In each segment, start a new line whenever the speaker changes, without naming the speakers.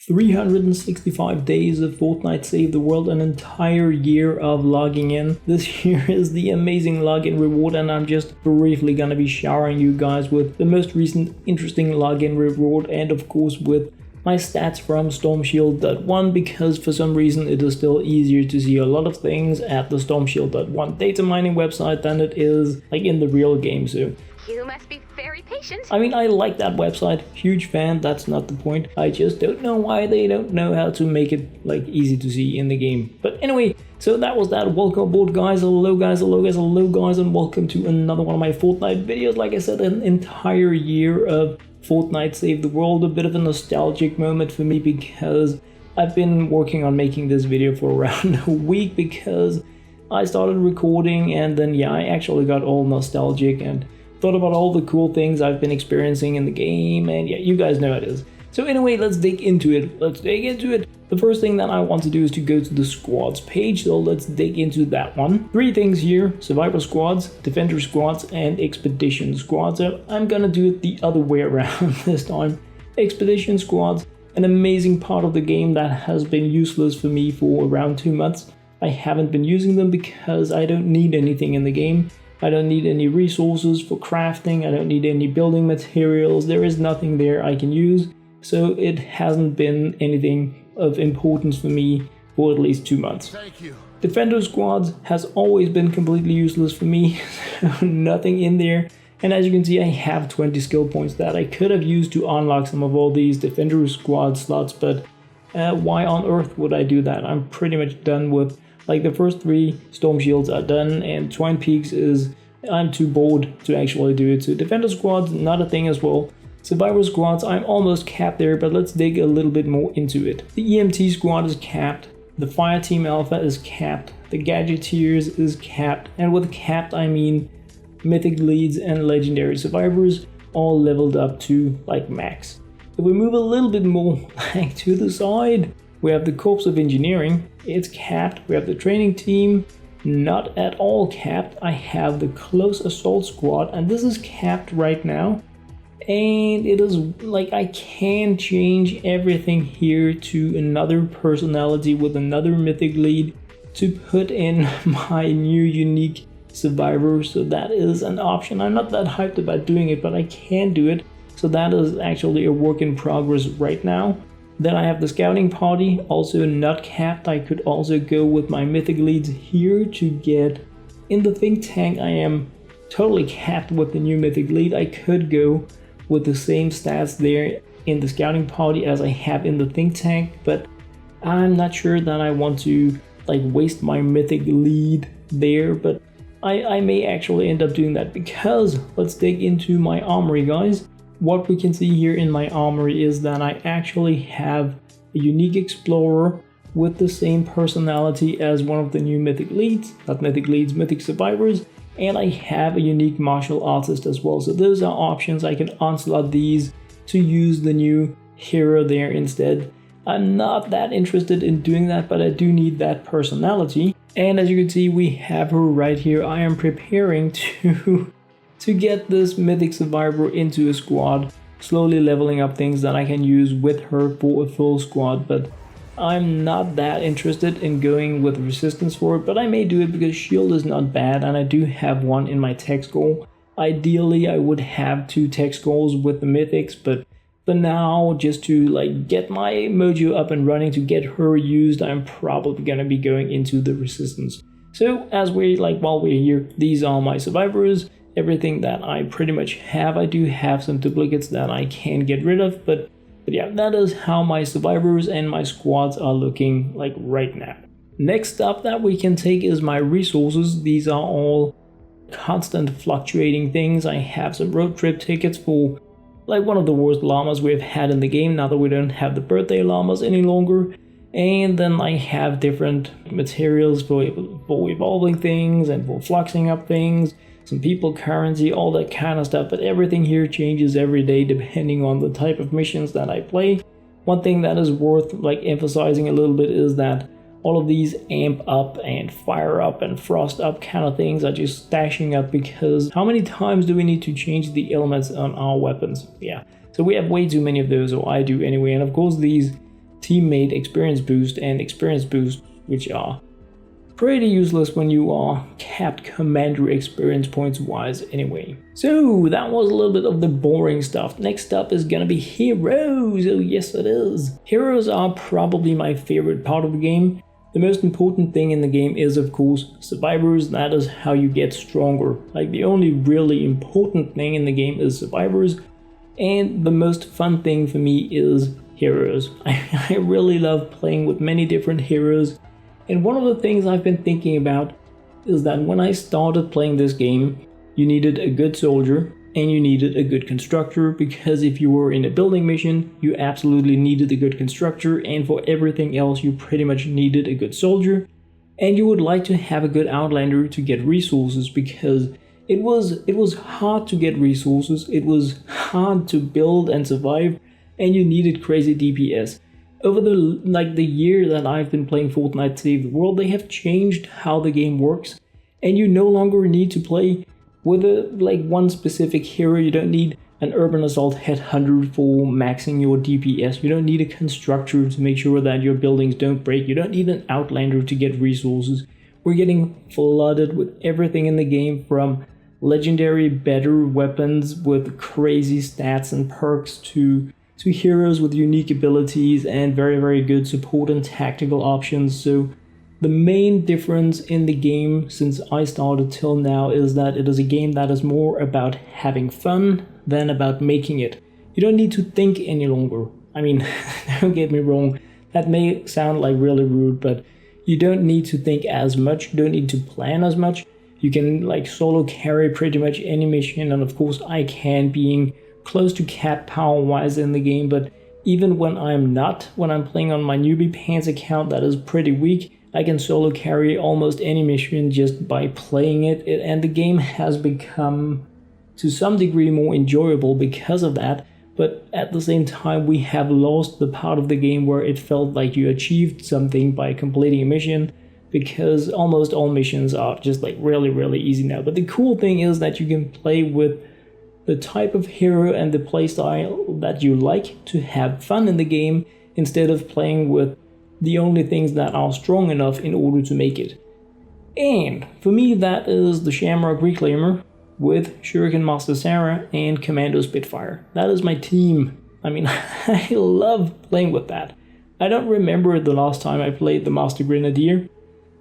365 days of Fortnite Save the World, an entire year of logging in. This year is the amazing login reward, and I'm just briefly gonna be showering you guys with the most recent interesting login reward, and of course with my stats from StormShield.1, because for some reason it is still easier to see a lot of things at the StormShield.1 data mining website than it is like in the real game. So
you must be very patient.
I mean, I like that website, huge fan, that's not the point. I just don't know why they don't know how to make it like easy to see in the game. But anyway, so that was that. Welcome aboard, guys. Hello guys, hello guys, hello guys, and welcome to another one of my Fortnite videos. Like I said, an entire year of Fortnite Save the World, a bit of a nostalgic moment for me because I've been working on making this video for around a week because I started recording and then yeah, I actually got all nostalgic and thought about all the cool things I've been experiencing in the game, and yeah, you guys know how it is. So anyway, let's dig into it. The first thing that I want to do is to go to the squads page, so let's dig into that one. 3 things here: survivor squads, defender squads, and expedition squads. So I'm gonna do it the other way around this time. Expedition squads, an amazing part of the game that has been useless for me for around 2 months. I haven't been using them because I don't need anything in the game. I don't need any resources for crafting, I don't need any building materials, there is nothing there I can use, so it hasn't been anything of importance for me for at least 2 months.
Thank you.
Defender squads has always been completely useless for me, so nothing in there, and as you can see I have 20 skill points that I could have used to unlock some of all these defender squad slots, but why on earth would I do that? I'm pretty much done with like the first 3 storm shields are done, and Twine Peaks is, I'm too bored to actually do it. So defender squads, not a thing as well. Survivor squads, I'm almost capped there, but let's dig a little bit more into it. The EMT squad is capped, the Fire Team Alpha is capped, the Gadgeteers is capped, and with capped I mean mythic leads and legendary survivors all leveled up to like max. If we move a little bit more like to the side, we have the Corps of Engineering, it's capped. We have the training team, not at all capped. I have the Close Assault Squad, and this is capped right now. And it is like I can change everything here to another personality with another mythic lead to put in my new unique survivor. So that is an option. I'm not that hyped about doing it, but I can do it. So that is actually a work in progress right now. Then I have the scouting party, also not capped. I could also go with my mythic leads here to get in the think tank. I am totally capped with the new mythic lead. I could go with the same stats there in the scouting party as I have in the think tank, but I'm not sure that I want to like waste my mythic lead there, but I may actually end up doing that because let's dig into my armory, guys. What we can see here in my armory is that I actually have a unique explorer with the same personality as one of the new mythic leads, not mythic leads, mythic survivors, and I have a unique martial artist as well. So those are options. I can onslaught these to use the new hero there instead. I'm not that interested in doing that, but I do need that personality. And as you can see, we have her right here. I am preparing to get this mythic survivor into a squad, slowly leveling up things that I can use with her for a full squad, but I'm not that interested in going with resistance for it, but I may do it because shield is not bad and I do have one in my tech skull. Ideally I would have 2 tech skulls with the mythics, but for now, just to like get my mojo up and running to get her used, I'm probably gonna be going into the resistance. So as we while we're here, these are my survivors. Everything that I pretty much have. I do have some duplicates that I can get rid of, but yeah, that is how my survivors and my squads are looking like right now. Next up that we can take is my resources. These are all constant fluctuating things. I have some road trip tickets for like one of the worst llamas we've had in the game now that we don't have the birthday llamas any longer. And then I have different materials for evolving things and for fluxing up things. Some people currency, all that kind of stuff, but everything here changes every day depending on the type of missions that I play. One thing that is worth emphasizing a little bit is that all of these amp up and fire up and frost up kind of things are just stashing up because how many times do we need to change the elements on our weapons? Yeah, so we have way too many of those, or I do anyway, and of course these teammate experience boost and experience boost, which are pretty useless when you are capped commander experience points wise anyway. So that was a little bit of the boring stuff. Next up is gonna be heroes. Oh yes it is. Heroes are probably my favorite part of the game. The most important thing in the game is of course survivors. That is how you get stronger. Like the only really important thing in the game is survivors. And the most fun thing for me is heroes. I really love playing with many different heroes. And one of the things I've been thinking about is that when I started playing this game, you needed a good soldier and you needed a good constructor, because if you were in a building mission, you absolutely needed a good constructor, and for everything else you pretty much needed a good soldier. And you would like to have a good outlander to get resources, because it was hard to get resources, it was hard to build and survive, and you needed crazy DPS. Over the year that I've been playing Fortnite Save the World, they have changed how the game works, and you no longer need to play with one specific hero. You don't need an urban assault headhunter for maxing your DPS. You don't need a constructor to make sure that your buildings don't break. You don't need an outlander to get resources. We're getting flooded with everything in the game, from legendary better weapons with crazy stats and perks to heroes with unique abilities and very, very good support and tactical options. So the main difference in the game since I started till now is that it is a game that is more about having fun than about making it. You don't need to think any longer. I mean, don't get me wrong, that may sound like really rude, but you don't need to think as much, you don't need to plan as much. You can solo carry pretty much any mission, and of course I can, being close to cap power wise in the game, but even when I'm playing on my newbie pants account that is pretty weak, I can solo carry almost any mission just by playing it, and the game has become to some degree more enjoyable because of that. But at the same time, we have lost the part of the game where it felt like you achieved something by completing a mission, because almost all missions are just really, really easy now. But the cool thing is that you can play with the type of hero and the playstyle that you like to have fun in the game, instead of playing with the only things that are strong enough in order to make it. And for me, that is the Shamrock Reclaimer with Shuriken Master Sarah and Commando Spitfire. That is my team. I mean, I love playing with that. I don't remember the last time I played the Master Grenadier,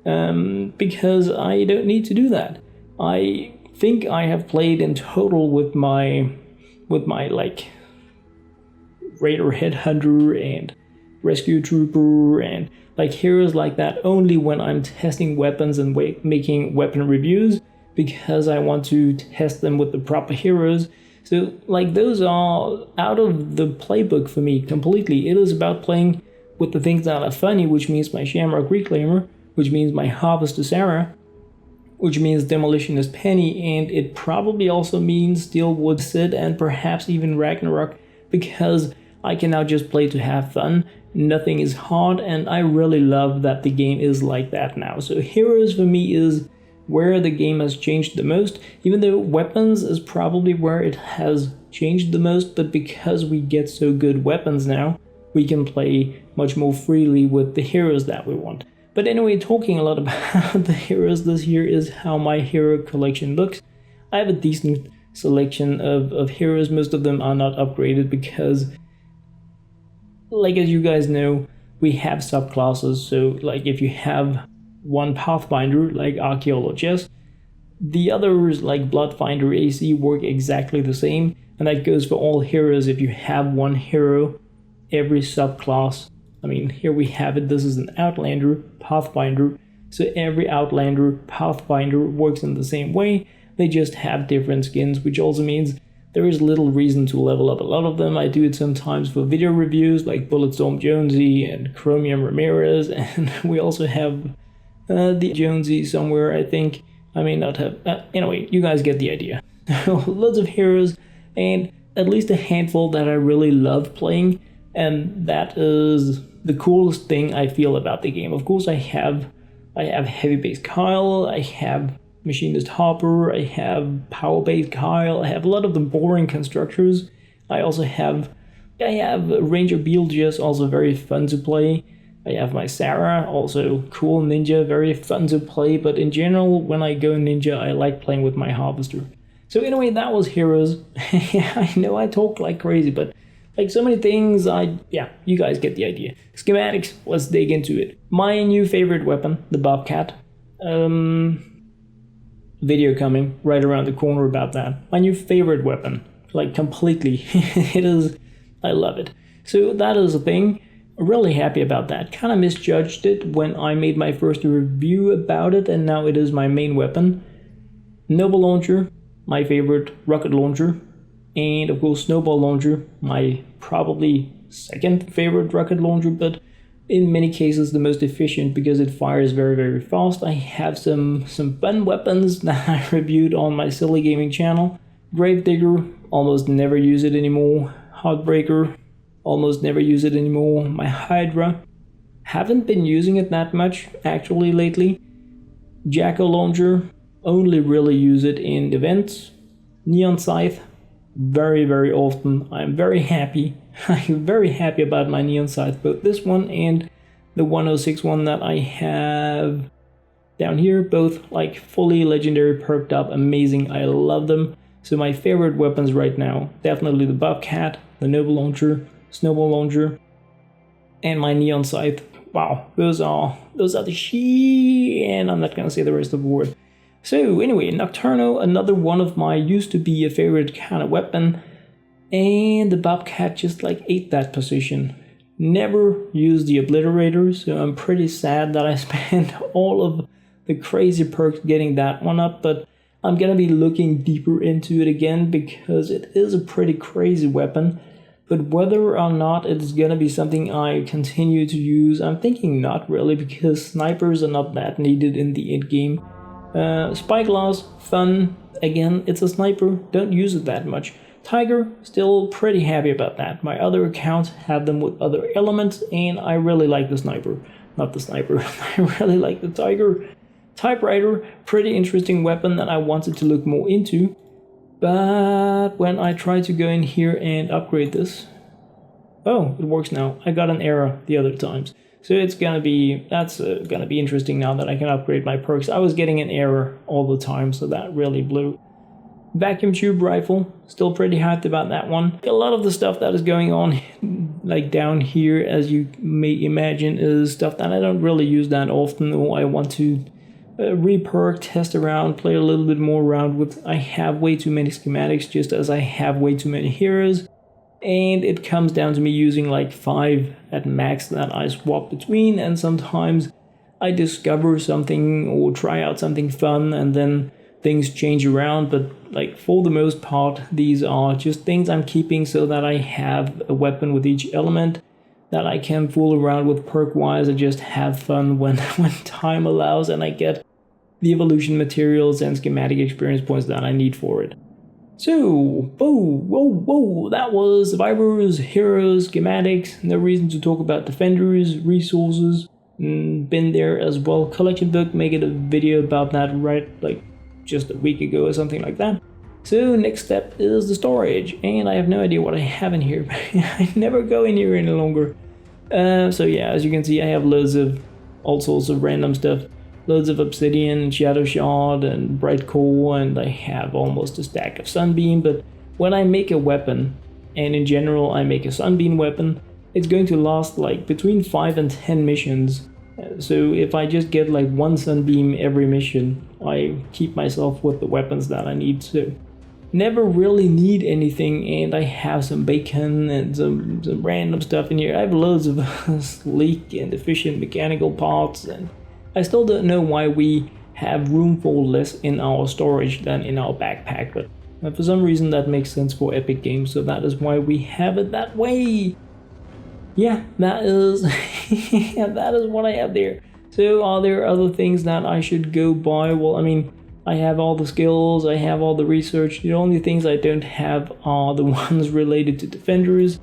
because I don't need to do that. I think I have played in total with my Raider Headhunter and Rescue Trooper and heroes like that only when I'm testing weapons and making weapon reviews, because I want to test them with the proper heroes. So those are out of the playbook for me completely. It is about playing with the things that are funny, which means my Shamrock Reclaimer, which means my Harvester Sarah, which means Demolitionist Penny, and it probably also means Steelwood Sid and perhaps even Ragnarok, because I can now just play to have fun. Nothing is hard, and I really love that the game is like that now. So heroes for me is where the game has changed the most, even though weapons is probably where it has changed the most, but because we get so good weapons now, we can play much more freely with the heroes that we want. But anyway, talking a lot about the heroes this year is how my hero collection looks. I have a decent selection of heroes. Most of them are not upgraded because, as you guys know, we have subclasses. So if you have one Pathfinder like Archaeologist, the others like Bloodfinder AC work exactly the same, and that goes for all heroes. If you have one hero, every subclass, I mean, here we have it, this is an Outlander, Pathfinder, so every Outlander, Pathfinder works in the same way. They just have different skins, which also means there is little reason to level up a lot of them. I do it sometimes for video reviews like Bulletstorm Jonesy and Chromium Ramirez, and we also have the Jonesy somewhere, I think. I may not have, anyway, you guys get the idea. Lots of heroes, and at least a handful that I really love playing, and that is the coolest thing I feel about the game. Of course, I have Heavy Base Kyle, I have Machinist Hopper, I have Power Base Kyle, I have a lot of the boring constructors. I also have I have Ranger Beetlejuice, also very fun to play. I have my Sarah, also cool ninja, very fun to play, but in general, when I go ninja, I like playing with my Harvester. So anyway, that was Heroes. Yeah, I know I talk like crazy, but like so many things, yeah, you guys get the idea. Schematics, let's dig into it. My new favorite weapon, the Bobcat. Video coming right around the corner about that. My new favorite weapon, like completely. It is, I love it. So that is a thing. Really happy about that. Kind of misjudged it when I made my first review about it, and now it is my main weapon. Noble Launcher, my favorite rocket launcher, and of course Snowball Launcher, my probably second favorite rocket launcher, but in many cases the most efficient because it fires very, very fast. I have some fun weapons that I reviewed on my Silly Gaming channel. Gravedigger, almost never use it anymore. Heartbreaker, almost never use it anymore. My Hydra, haven't been using it that much actually lately. Jack-o'-lantern, only really use it in events. Neon Scythe, very, very often. I'm very happy. I'm very happy about my Neon Scythe, both this one and the 106 one that I have down here, both like fully legendary, perked up, amazing. I love them. So my favorite weapons right now, definitely the Bobcat, the Noble Launcher, Snowball Launcher, and my Neon Scythe. Wow, those are the shit, and I'm not gonna say the rest of the word. So anyway, Nocturno, another one of my used to be a favorite kind of weapon, and the Bobcat just like ate that position. Never used the Obliterator, so I'm pretty sad that I spent all of the crazy perks getting that one up, but I'm gonna be looking deeper into it again because it is a pretty crazy weapon. But whether or not it's gonna be something I continue to use, I'm thinking not really, because snipers are not that needed in the end game. Spyglass, fun. Again, it's a sniper, don't use it that much. Tiger, still pretty happy about that. My other accounts have them with other elements, and I really like the sniper. Not the sniper, I really like the Tiger. Typewriter, pretty interesting weapon that I wanted to look more into. But when I try to go in here and upgrade this, oh, it works now. I got an error the other times. So it's gonna be, that's gonna be interesting now that I can upgrade my perks. I was getting an error all the time, so that really blew. Vacuum tube rifle, still pretty hyped about that one. A lot of the stuff that is going on, like down here, as you may imagine, is stuff that I don't really use that often, or I want to re-perk, test around, play a little bit more around with. I have way too many schematics, just as I have way too many heroes, and it comes down to me using like 5 at max that I swap between, and sometimes I discover something or try out something fun and then things change around, but like for the most part these are just things I'm keeping so that I have a weapon with each element that I can fool around with perk-wise and just have fun when time allows, and I get the evolution materials and schematic experience points that I need for it. So, whoa, that was survivors, heroes, schematics. No reason to talk about defenders, resources. Been there as well. Collection book, made a video about that right like just a week ago or something like that. So next step is the storage, and I have no idea what I have in here. I never go in here any longer. So yeah, as you can see, I have loads of all sorts of random stuff. Loads of obsidian, shadow shard, and bright core, and I have almost a stack of sunbeam. But when I make a weapon, and in general I make a sunbeam weapon, it's going to last like between 5 and 10 missions. So if I just get like 1 sunbeam every mission, I keep myself with the weapons that I need to. Never really need anything, and I have some bacon and some random stuff in here. I have loads of sleek and efficient mechanical parts, and I still don't know why we have room for less in our storage than in our backpack, but for some reason that makes sense for Epic Games, so that is why we have it that way. Yeah, that is that is what I have there. So are there other things that I should go buy? Well, I mean, I have all the skills, I have all the research. The only things I don't have are the ones related to defenders.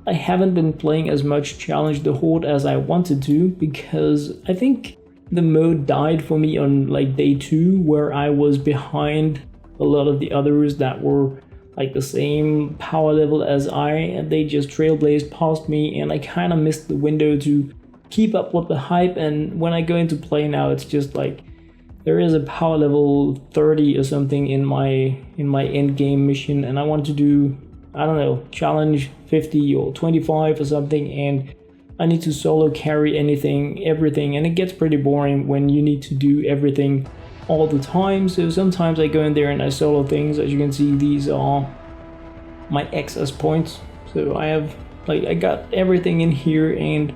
I haven't been playing as much Challenge the Horde as I wanted to, because I think the mode died for me on like day 2, where I was behind a lot of the others that were like the same power level as I, and they just trailblazed past me, and I kind of missed the window to keep up with the hype. And when I go into play now, it's just like there is a power level 30 or something in my end game mission, and I want to do, I don't know, challenge 50 or 25 or something, and I need to solo carry everything, and it gets pretty boring when you need to do everything all the time. So sometimes I go in there and I solo things. As you can see, these are my access points. So I have, like, I got everything in here, and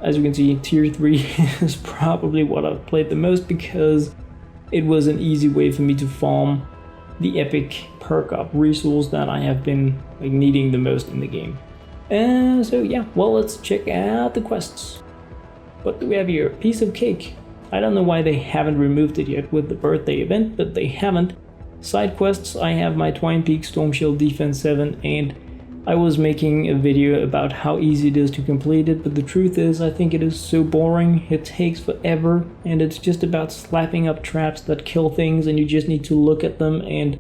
as you can see, tier 3 is probably what I've played the most because it was an easy way for me to farm the epic perk up resource that I have been like needing the most in the game. And so yeah, well, let's check out the quests. What do we have here? Piece of cake. I don't know why they haven't removed it yet with the birthday event, but they haven't. Side quests, I have my Twine Peak Storm Shield Defense 7, and I was making a video about how easy it is to complete it, but the truth is I think it is so boring. It takes forever, and it's just about slapping up traps that kill things, and you just need to look at them, and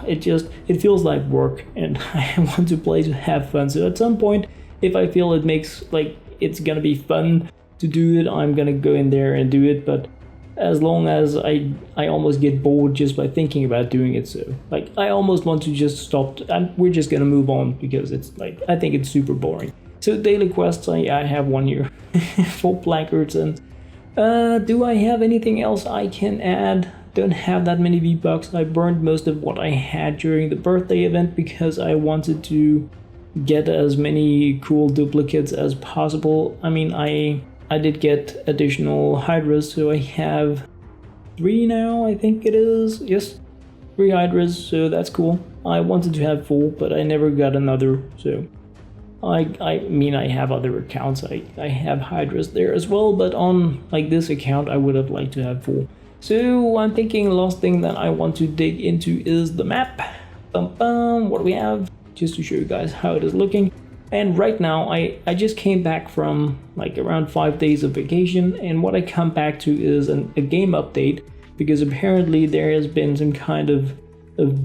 it feels like work, and I want to play to have fun. So at some point, if I feel it makes, like, it's gonna be fun to do it, I'm gonna go in there and do it. But as long as I almost get bored just by thinking about doing it, so like I almost want to just stop, and we're just gonna move on because it's like, I think it's super boring. So daily quests, I have one here for placards. And do I have anything else I can add? Don't have that many V-Bucks. I burned most of what I had during the birthday event because I wanted to get as many cool duplicates as possible. I mean, I did get additional Hydras, so I have 3 now, I think it is. Yes, 3 Hydras, so that's cool. I wanted to have 4, but I never got another, so I mean, I have other accounts. I have Hydras there as well, but on like this account, I would have liked to have 4. So I'm thinking the last thing that I want to dig into is the map. Bum bum, what do we have? Just to show you guys how it is looking. And right now, I just came back from like around 5 days of vacation, and what I come back to is a game update, because apparently there has been some kind of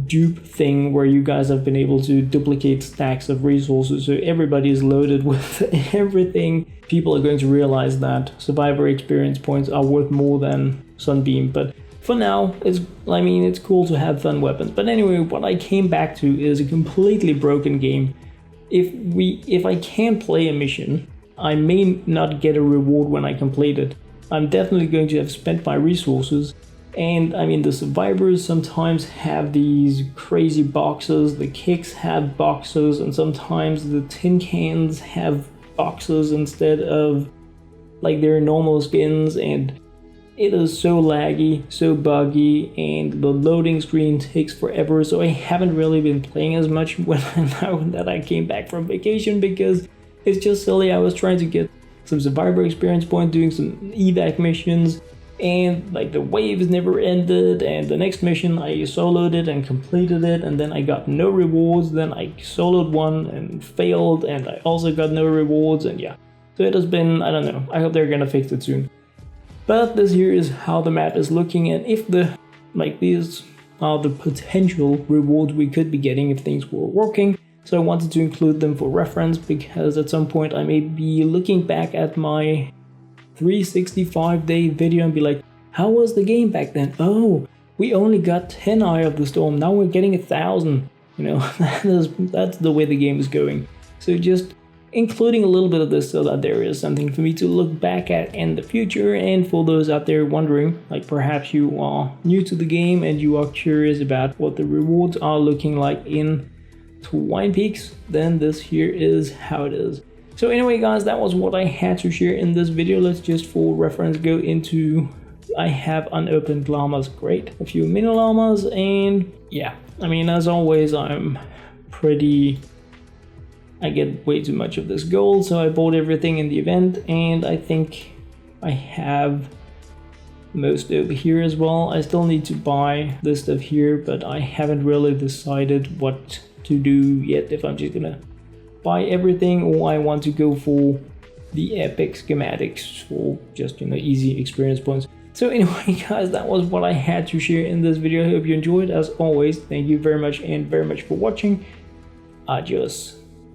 dupe thing where you guys have been able to duplicate stacks of resources, so everybody is loaded with everything. People are going to realize that survivor experience points are worth more than Sunbeam, but for now, it's cool to have fun weapons. But anyway, what I came back to is a completely broken game. If I can play a mission, I may not get a reward when I complete it. I'm definitely going to have spent my resources, and I mean, the survivors sometimes have these crazy boxes, the kicks have boxes, and sometimes the tin cans have boxes instead of like their normal skins, and it is so laggy, so buggy, and the loading screen takes forever. So I haven't really been playing as much now that I came back from vacation, because it's just silly. I was trying to get some survivor experience points, doing some evac missions, and like the waves never ended, and the next mission I soloed it and completed it, and then I got no rewards. Then I soloed one and failed, and I also got no rewards, and yeah. So it has been, I don't know, I hope they're gonna fix it soon. But this here is how the map is looking, and if these are the potential rewards we could be getting if things were working. So I wanted to include them for reference, because at some point I may be looking back at my 365-day video and be like, how was the game back then? Oh, we only got 10 Eye of the Storm, now we're getting 1,000. You know, that's the way the game is going. So just including a little bit of this so that there is something for me to look back at in the future. And for those out there wondering, like perhaps you are new to the game and you are curious about what the rewards are looking like in Twine Peaks, then this here is how it is. So anyway guys, that was what I had to share in this video. Let's just for reference go into, I have unopened llamas, great, a few mini llamas, and yeah, I mean, as always, I get way too much of this gold, so I bought everything in the event, and I think I have most over here as well. I still need to buy this stuff here, but I haven't really decided what to do yet, if I'm just gonna buy everything or I want to go for the epic schematics for just, you know, easy experience points. So anyway guys, that was what I had to share in this video. I hope you enjoyed. As always, thank you very much for watching. Adios.